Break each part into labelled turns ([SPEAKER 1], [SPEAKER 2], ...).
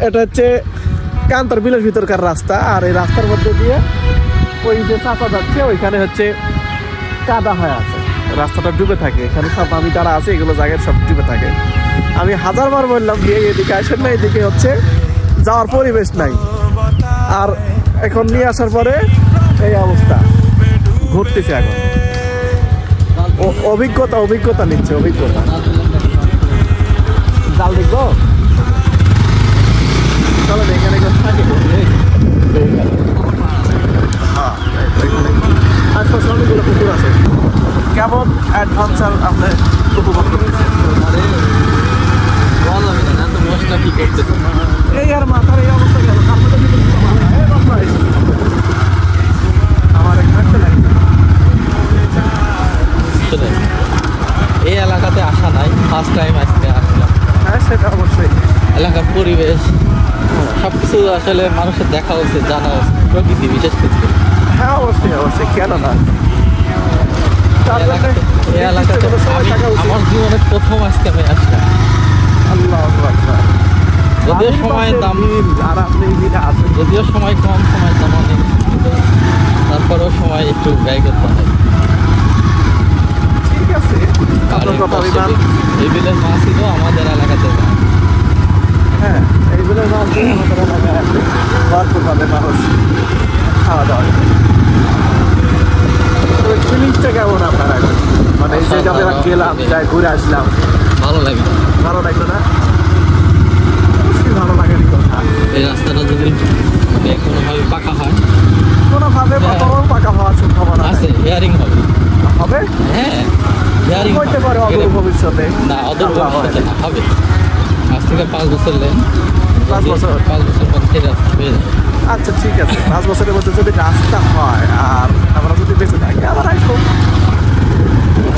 [SPEAKER 1] এটা হচ্ছে কান্তার বিলের ভিতরকার রাস্তা, আর এই রাস্তার মধ্যে দিয়ে ওই যে চাপা যাচ্ছে ওইখানে হচ্ছে কাদা হয়ে আছে, রাস্তাটা ডুবে থাকে, এখানে সব আমি যারা আছে এগুলো জায়গায় সব ডুবে থাকে। আমি হাজারবার বললাম যে এদিকে আসেন না, এদিকে হচ্ছে যাওয়ার পরিবেশ নাই, আর এখন নিয়ে আসার পরে এই অবস্থা ঘুরতেছে। এখন অভিজ্ঞতা নিচ্ছে, অভিজ্ঞতা। জাল দেখবো, চলো এখানে থাকে আশপাশে অনেকগুলো পুকুর আছে। কেমন অ্যাডভেঞ্চার আপনি উপভোগ করতেছেন? এই আর মাথার এই অবস্থা গেল আমার
[SPEAKER 2] এই এলাকাতে আসা নাই, ফার্স্ট টাইম আজকে আসলাম।
[SPEAKER 1] হ্যাঁ সেটা অবশ্যই,
[SPEAKER 2] এলাকার পরিবেশ সবকিছু আসলে মানুষের দেখা উচিত, জানা উচিত, প্রকৃতি বিশেষ কিছু।
[SPEAKER 1] হ্যাঁ অবশ্যই অবশ্যই, কেন না।
[SPEAKER 2] এই এলাকাতে আমার জীবনে প্রথম আজকে আমি আসলাম।
[SPEAKER 1] আল্লাহু আকবার।
[SPEAKER 2] যদিও সময়ের দাম,
[SPEAKER 1] আর আপনি
[SPEAKER 2] যদিও সময় কম, সময়ের দাম অনেক, তারপরেও সময় একটু ব্যয় করতে হয়।
[SPEAKER 1] ঠিক আছে,
[SPEAKER 2] এই বিলের মাছই তো আমাদের এলাকাতে।
[SPEAKER 1] হ্যাঁ, এই বিলের মাছ আমাদের এলাকায় ভরপুর পাবে মানুষ খাওয়া দাওয়া। ফিলিংসটা কেমন আপনার এখন? মানে এই যে আমরা গেলাম, যাই ঘুরে আসলাম,
[SPEAKER 2] ভালো লাগে।
[SPEAKER 1] ভালো লাগলো না? ভালো লাগারই কথা।
[SPEAKER 2] এই রাস্তাটা যদি কোনোভাবে পাকা হয়,
[SPEAKER 1] কোনোভাবে পাকা হওয়ার সম্ভাবনা
[SPEAKER 2] আছে, হেয়ারিং
[SPEAKER 1] হবে।
[SPEAKER 2] হ্যাঁ, হেয়ারিং
[SPEAKER 1] হইতে পারে অদূর ভবিষ্যতে।
[SPEAKER 2] না, অদূর ভবিষ্যতে না, হবে। আজ থেকে 5 বছর লেন,
[SPEAKER 1] 5 বছর
[SPEAKER 2] পর থেকে রাস্তা হয়ে যাবে।
[SPEAKER 1] আচ্ছা ঠিক আছে, 5 বছরের মধ্যে যদি রাস্তা হয় আর আমরা যদি বেঁচে থাকি আবার আসবো।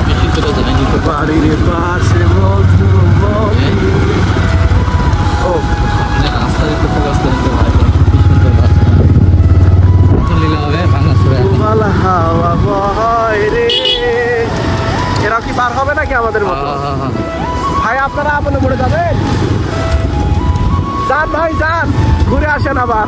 [SPEAKER 2] বেশি করে জানাই
[SPEAKER 1] বাড়ির পাশে ও
[SPEAKER 2] রাস্তার একটু ফোকাস করতে পারে। কি সুন্দর রাস্তা, চলিলে হবে ভাঙাচোরা।
[SPEAKER 1] হাওয়া বয় রে, এরা কি পার হবে নাকি আমাদের মতো? ভাই আপনারা আপনে পড়ে যাবেন, যান ভাই যান, ঘুরে আসেন আবার।